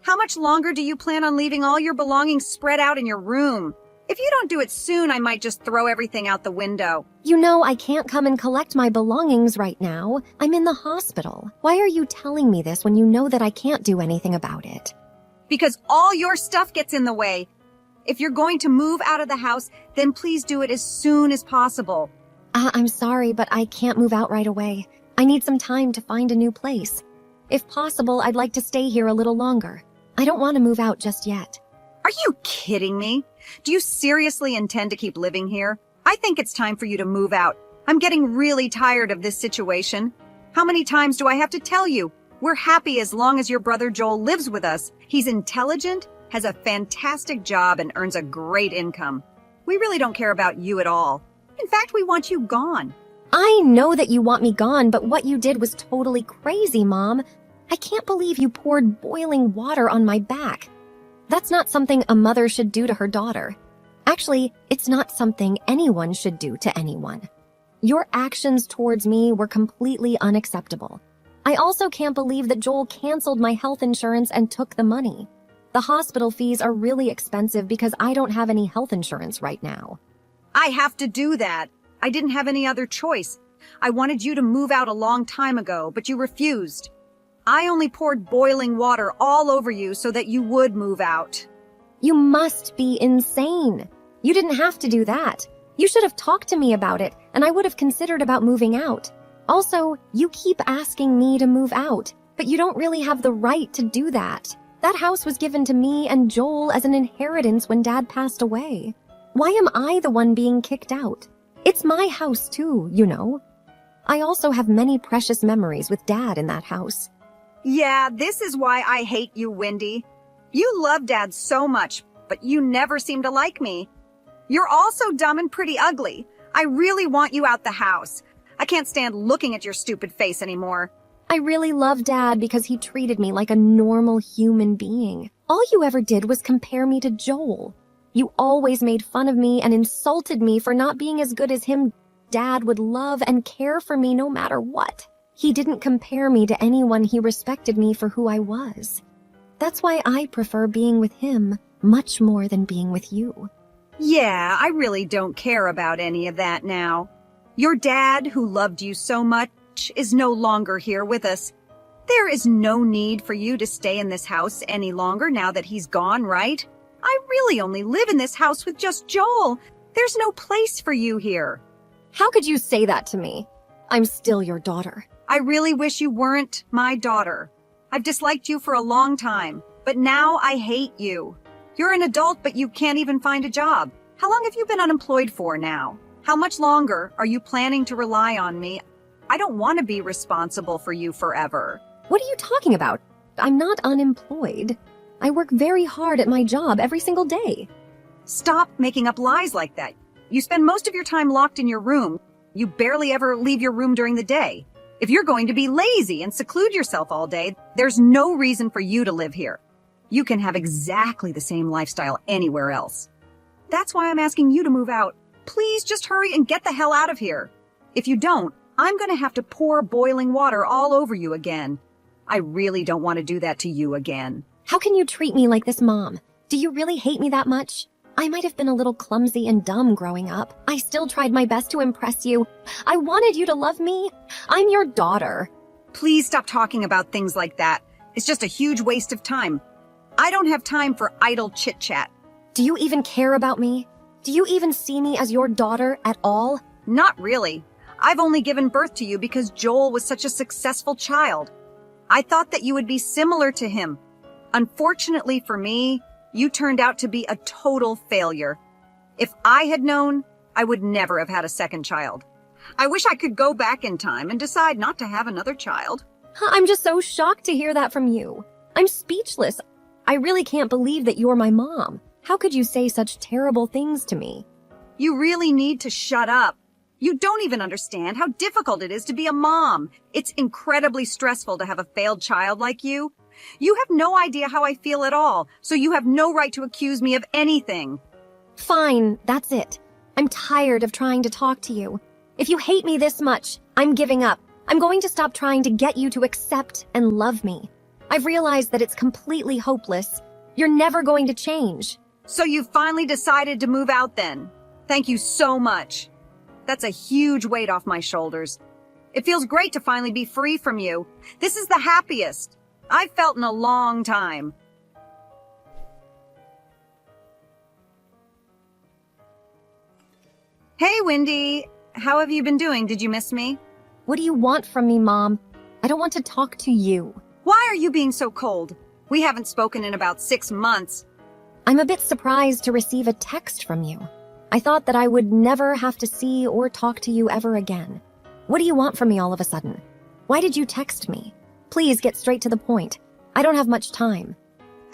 How much longer do you plan on leaving all your belongings spread out in your room? If you don't do it soon, I might just throw everything out the window. You know I can't come and collect my belongings right now. I'm in the hospital. Why are you telling me this when you know that I can't do anything about it? Because all your stuff gets in the way. If you're going to move out of the house, then please do it as soon as possible. I'm sorry, but I can't move out right away. I need some time to find a new place. If possible, I'd like to stay here a little longer. I don't want to move out just yet. Are you kidding me? Do you seriously intend to keep living here? I think it's time for you to move out. I'm getting really tired of this situation. How many times do I have to tell you? We're happy as long as your brother Joel lives with us. He's intelligent, has a fantastic job, and earns a great income. We really don't care about you at all. In fact, we want you gone. I know that you want me gone, but what you did was totally crazy, Mom. I can't believe you poured boiling water on my back. That's not something a mother should do to her daughter. Actually, it's not something anyone should do to anyone. Your actions towards me were completely unacceptable. I also can't believe that Joel canceled my health insurance and took the money. The hospital fees are really expensive because I don't have any health insurance right now. I have to do that. I didn't have any other choice. I wanted you to move out a long time ago, but you refused. I only poured boiling water all over you so that you would move out. You must be insane. You didn't have to do that. You should have talked to me about it, and I would have considered about moving out. Also, you keep asking me to move out, but you don't really have the right to do that. That house was given to me and Joel as an inheritance when Dad passed away. Why am I the one being kicked out? It's my house too, you know. I also have many precious memories with Dad in that house. Yeah, this is why I hate you, Wendy. You love Dad so much, but you never seem to like me. You're also dumb and pretty ugly. I really want you out the house. I can't stand looking at your stupid face anymore. I really love Dad because he treated me like a normal human being. All you ever did was compare me to Joel. You always made fun of me and insulted me for not being as good as him. Dad would love and care for me no matter what. He didn't compare me to anyone. He respected me for who I was. That's why I prefer being with him much more than being with you. Yeah, I really don't care about any of that now. Your dad, who loved you so much, is no longer here with us. There is no need for you to stay in this house any longer now that he's gone, right? I really only live in this house with just Joel. There's no place for you here. How could you say that to me? I'm still your daughter. I really wish you weren't my daughter. I've disliked you for a long time, but now I hate you. You're an adult, but you can't even find a job. How long have you been unemployed for now? How much longer are you planning to rely on me? I don't want to be responsible for you forever. What are you talking about? I'm not unemployed. I work very hard at my job every single day. Stop making up lies like that. You spend most of your time locked in your room. You barely ever leave your room during the day. If you're going to be lazy and seclude yourself all day, there's no reason for you to live here. You can have exactly the same lifestyle anywhere else. That's why I'm asking you to move out. Please just hurry and get the hell out of here. If you don't, I'm going to have to pour boiling water all over you again. I really don't want to do that to you again. How can you treat me like this, Mom? Do you really hate me that much? I might have been a little clumsy and dumb growing up. I still tried my best to impress you. I wanted you to love me. I'm your daughter. Please stop talking about things like that. It's just a huge waste of time. I don't have time for idle chit-chat. Do you even care about me? Do you even see me as your daughter at all? Not really. I've only given birth to you because Joel was such a successful child. I thought that you would be similar to him. Unfortunately for me, you turned out to be a total failure. If I had known, I would never have had a second child. I wish I could go back in time and decide not to have another child. I'm just so shocked to hear that from you. I'm speechless. I really can't believe that you're my mom. How could you say such terrible things to me? You really need to shut up. You don't even understand how difficult it is to be a mom. It's incredibly stressful to have a failed child like you. You have no idea how I feel at all, so you have no right to accuse me of anything. Fine, that's it. I'm tired of trying to talk to you. If you hate me this much, I'm giving up. I'm going to stop trying to get you to accept and love me. I've realized that it's completely hopeless. You're never going to change. So you finally decided to move out then. Thank you so much. That's a huge weight off my shoulders. It feels great to finally be free from you. This is the happiest I've felt in a long time. Hey, Wendy. How have you been doing? Did you miss me? What do you want from me, Mom? I don't want to talk to you. Why are you being so cold? We haven't spoken in about 6 months. I'm a bit surprised to receive a text from you. I thought that I would never have to see or talk to you ever again. What do you want from me all of a sudden? Why did you text me? Please get straight to the point. I don't have much time.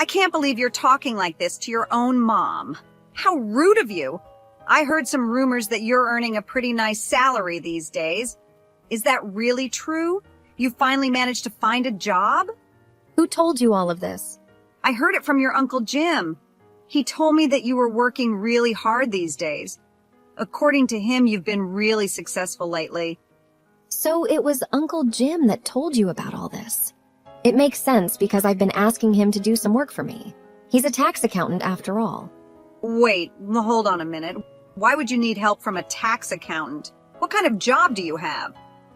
I can't believe you're talking like this to your own mom. How rude of you. I heard some rumors that you're earning a pretty nice salary these days. Is that really true? You finally managed to find a job? Who told you all of this? I heard it from your Uncle Jim. He told me that you were working really hard these days. According to him, you've been really successful lately. So it was Uncle Jim that told you about all this. It makes sense because I've been asking him to do some work for me. He's a tax accountant after all. Wait, hold on a minute. Why would you need help from a tax accountant? What kind of job do you have?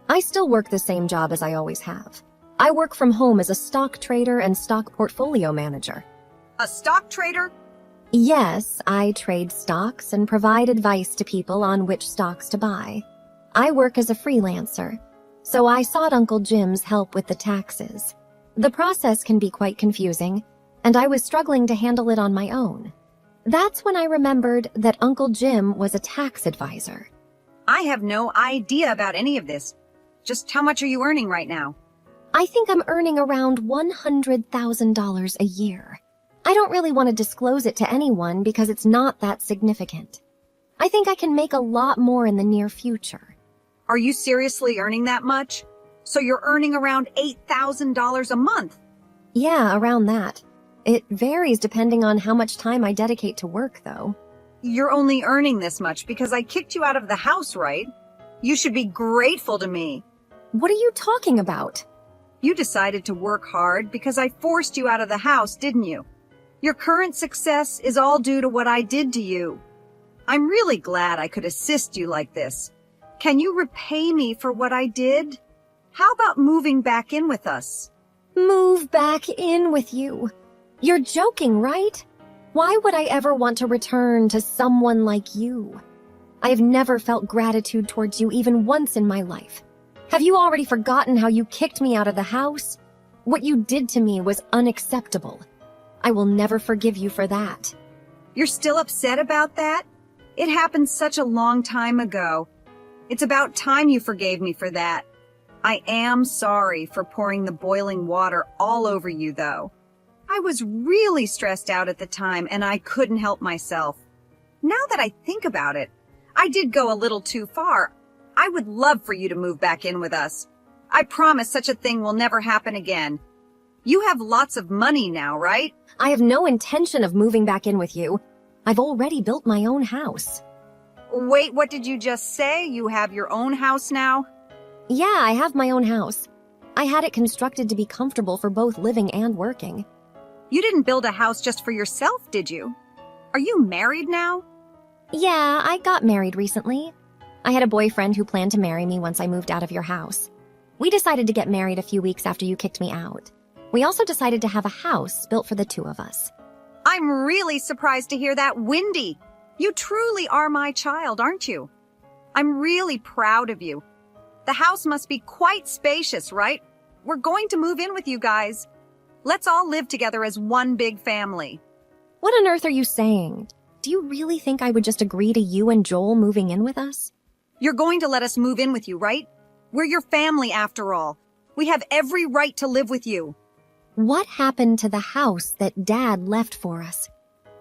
I still work the same job as I always have. I work from home as a stock trader and stock portfolio manager. A stock trader? Yes, I trade stocks and provide advice to people on which stocks to buy. I work as a freelancer, so I sought Uncle Jim's help with the taxes. The process can be quite confusing, and I was struggling to handle it on my own. That's when I remembered that Uncle Jim was a tax advisor. I have no idea about any of this. Just how much are you earning right now? I think I'm earning around $100,000 a year. I don't really want to disclose it to anyone because it's not that significant. I think I can make a lot more in the near future. Are you seriously earning that much? So you're earning around $8,000 a month? Yeah, around that. It varies depending on how much time I dedicate to work, though. You're only earning this much because I kicked you out of the house, right? You should be grateful to me. What are you talking about? You decided to work hard because I forced you out of the house, didn't you? Your current success is all due to what I did to you. I'm really glad I could assist you like this. Can you repay me for what I did? How about moving back in with us? Move back in with you? You're joking, right? Why would I ever want to return to someone like you? I have never felt gratitude towards you even once in my life. Have you already forgotten how you kicked me out of the house? What you did to me was unacceptable. I will never forgive you for that. You're still upset about that? It happened such a long time ago. It's about time you forgave me for that. I am sorry for pouring the boiling water all over you, though. I was really stressed out at the time, and I couldn't help myself. Now that I think about it, I did go a little too far. I would love for you to move back in with us. I promise such a thing will never happen again. You have lots of money now, right? I have no intention of moving back in with you. I've already built my own house. Wait, what did you just say? You have your own house now? Yeah, I have my own house. I had it constructed to be comfortable for both living and working. You didn't build a house just for yourself, did you? Are you married now? Yeah, I got married recently. I had a boyfriend who planned to marry me once I moved out of your house. We decided to get married a few weeks after you kicked me out. We also decided to have a house built for the two of us. I'm really surprised to hear that, Wendy. You truly are my child, aren't you? I'm really proud of you. The house must be quite spacious, right? We're going to move in with you guys. Let's all live together as one big family. What on earth are you saying? Do you really think I would just agree to you and Joel moving in with us? You're going to let us move in with you, right? We're your family after all. We have every right to live with you. What happened to the house that Dad left for us?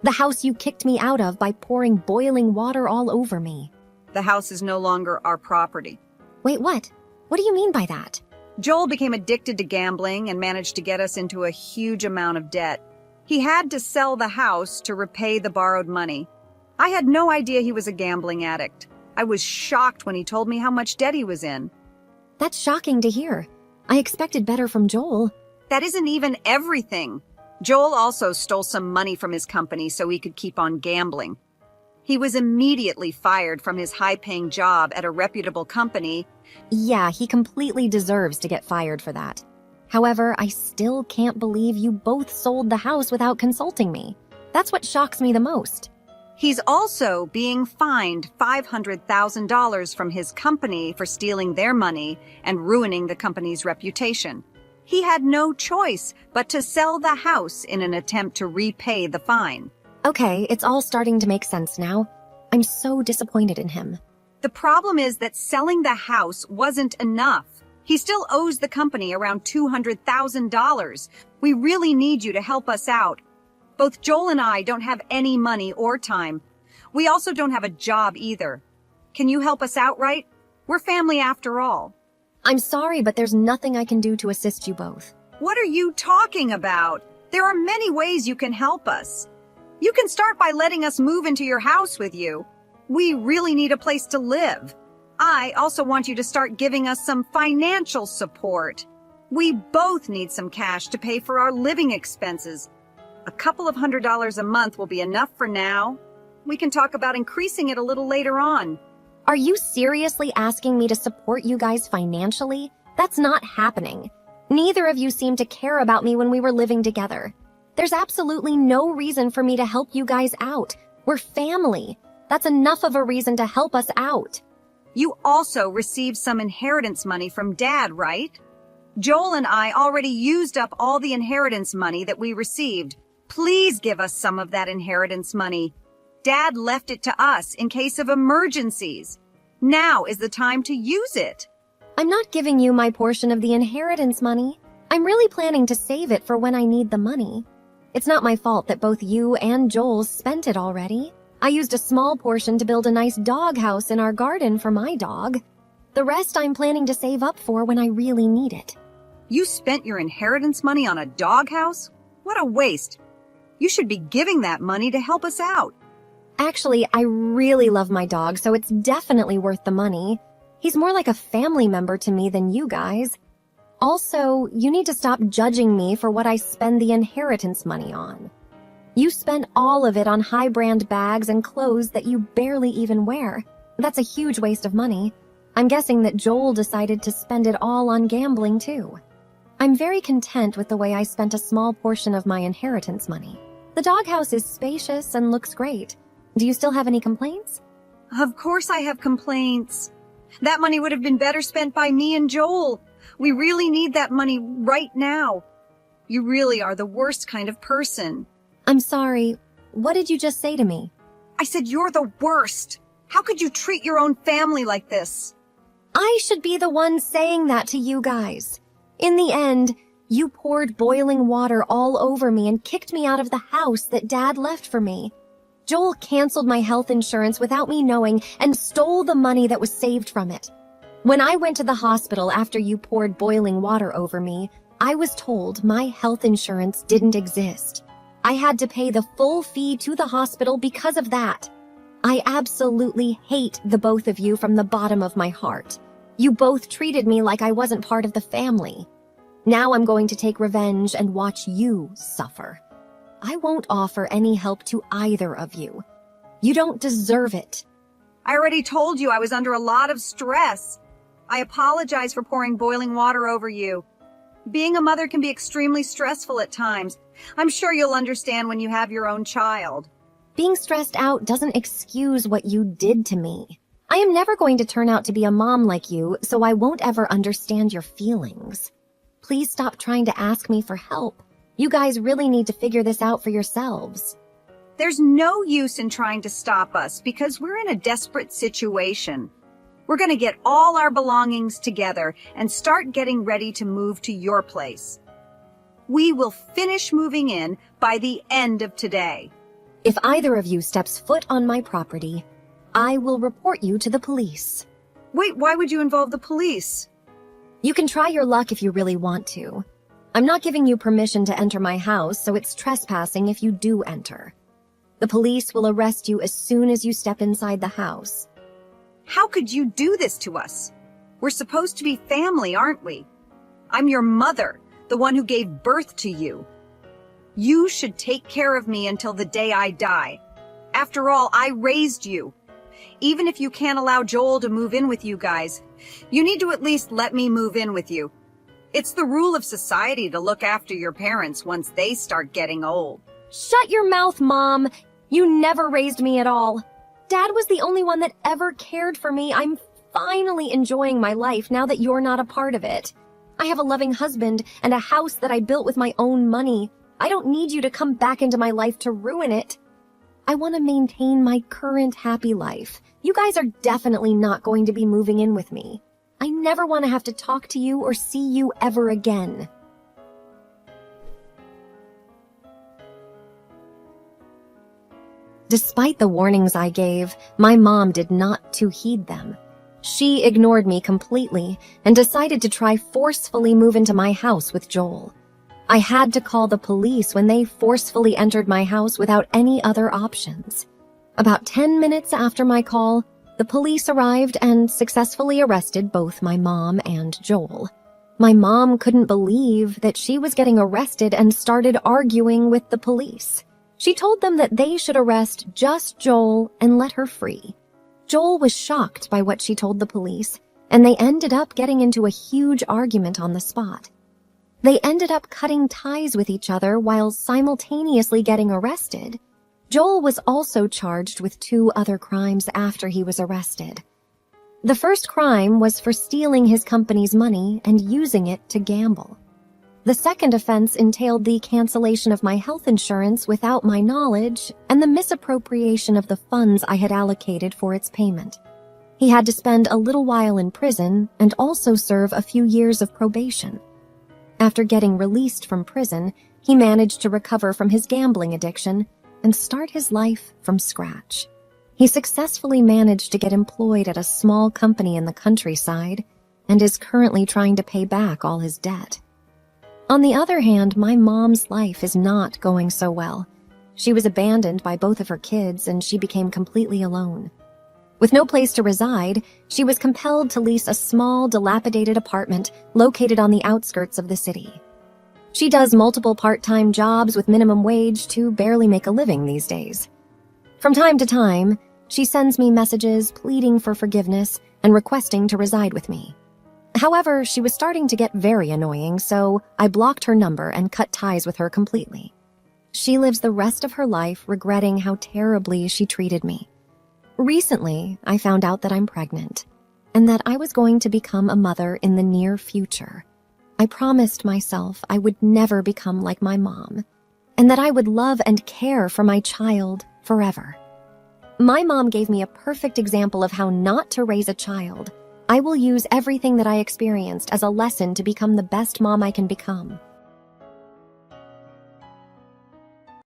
The house you kicked me out of by pouring boiling water all over me. The house is no longer our property. Wait, what? What do you mean by that? Joel became addicted to gambling and managed to get us into a huge amount of debt. He had to sell the house to repay the borrowed money. I had no idea he was a gambling addict. I was shocked when he told me how much debt he was in. That's shocking to hear. I expected better from Joel. That isn't even everything. Joel also stole some money from his company so he could keep on gambling. He was immediately fired from his high-paying job at a reputable company. Yeah, he completely deserves to get fired for that. However, I still can't believe you both sold the house without consulting me. That's what shocks me the most. He's also being fined $500,000 from his company for stealing their money and ruining the company's reputation. He had no choice but to sell the house in an attempt to repay the fine. Okay, it's all starting to make sense now. I'm so disappointed in him. The problem is that selling the house wasn't enough. He still owes the company around $200,000. We really need you to help us out. Both Joel and I don't have any money or time. We also don't have a job either. Can you help us out, right? We're family after all. I'm sorry, but there's nothing I can do to assist you both. What are you talking about? There are many ways you can help us. You can start by letting us move into your house with you. We really need a place to live. I also want you to start giving us some financial support. We both need some cash to pay for our living expenses. A couple of $100s a month will be enough for now. We can talk about increasing it a little later on. Are you seriously asking me to support you guys financially? That's not happening. Neither of you seemed to care about me when we were living together. There's absolutely no reason for me to help you guys out. We're family. That's enough of a reason to help us out. You also received some inheritance money from Dad, right? Joel and I already used up all the inheritance money that we received. Please give us some of that inheritance money. Dad left it to us in case of emergencies. Now is the time to use it. I'm not giving you my portion of the inheritance money. I'm really planning to save it for when I need the money. It's not my fault that both you and Joel spent it already. I used a small portion to build a nice doghouse in our garden for my dog. The rest I'm planning to save up for when I really need it. You spent your inheritance money on a doghouse? What a waste. You should be giving that money to help us out. Actually, I really love my dog, so it's definitely worth the money. He's more like a family member to me than you guys. Also, you need to stop judging me for what I spend the inheritance money on. You spend all of it on high-brand bags and clothes that you barely even wear. That's a huge waste of money. I'm guessing that Joel decided to spend it all on gambling, too. I'm very content with the way I spent a small portion of my inheritance money. The doghouse is spacious and looks great. Do you still have any complaints? Of course I have complaints. That money would have been better spent by me and Joel. We really need that money right now. You really are the worst kind of person. I'm sorry. What did you just say to me? I said you're the worst. How could you treat your own family like this? I should be the one saying that to you guys. In the end, you poured boiling water all over me and kicked me out of the house that Dad left for me. Joel canceled my health insurance without me knowing and stole the money that was saved from it. When I went to the hospital after you poured boiling water over me, I was told my health insurance didn't exist. I had to pay the full fee to the hospital because of that. I absolutely hate the both of you from the bottom of my heart. You both treated me like I wasn't part of the family. Now I'm going to take revenge and watch you suffer. I won't offer any help to either of you. You don't deserve it. I already told you I was under a lot of stress. I apologize for pouring boiling water over you. Being a mother can be extremely stressful at times. I'm sure you'll understand when you have your own child. Being stressed out doesn't excuse what you did to me. I am never going to turn out to be a mom like you, so I won't ever understand your feelings. Please stop trying to ask me for help. You guys really need to figure this out for yourselves. There's no use in trying to stop us because we're in a desperate situation. We're going to get all our belongings together and start getting ready to move to your place. We will finish moving in by the end of today. If either of you steps foot on my property, I will report you to the police. Wait, why would you involve the police? You can try your luck if you really want to. I'm not giving you permission to enter my house, so it's trespassing if you do enter. The police will arrest you as soon as you step inside the house. How could you do this to us? We're supposed to be family, aren't we? I'm your mother. the one who gave birth to you. You should take care of me until the day I die. After all, I raised you. Even if you can't allow Joel to move in with you guys, you need to at least let me move in with you. It's the rule of society to look after your parents once they start getting old. Shut your mouth, Mom. You never raised me at all. Dad was the only one that ever cared for me. I'm finally enjoying my life now that you're not a part of it. I have a loving husband and a house that I built with my own money. I don't need you to come back into my life to ruin it. I want to maintain my current happy life. You guys are definitely not going to be moving in with me. I never want to have to talk to you or see you ever again. Despite the warnings I gave, my mom did not to heed them. She ignored me completely and decided to try forcefully move into my house with Joel. I had to call the police when they forcefully entered my house without any other options. About 10 minutes after my call, the police arrived and successfully arrested both my mom and Joel. My mom couldn't believe that she was getting arrested and started arguing with the police. She told them that they should arrest just Joel and let her free. Joel was shocked by what she told the police, and they ended up getting into a huge argument on the spot. They ended up cutting ties with each other while simultaneously getting arrested. Joel was also charged with 2 other crimes after he was arrested. The first crime was for stealing his company's money and using it to gamble. The second offense entailed the cancellation of my health insurance without my knowledge and the misappropriation of the funds I had allocated for its payment. He had to spend a little while in prison and also serve a few years of probation. After getting released from prison, he managed to recover from his gambling addiction and start his life from scratch. He successfully managed to get employed at a small company in the countryside and is currently trying to pay back all his debt. On the other hand, my mom's life is not going so well. She was abandoned by both of her kids and she became completely alone. With no place to reside, she was compelled to lease a small, dilapidated apartment located on the outskirts of the city. She does multiple part-time jobs with minimum wage to barely make a living these days. From time to time, she sends me messages pleading for forgiveness and requesting to reside with me. However, she was starting to get very annoying, so I blocked her number and cut ties with her completely. She lives the rest of her life regretting how terribly she treated me. Recently, I found out that I'm pregnant and that I was going to become a mother in the near future. I promised myself I would never become like my mom and that I would love and care for my child forever. My mom gave me a perfect example of how not to raise a child. I will use everything that I experienced as a lesson to become the best mom I can become.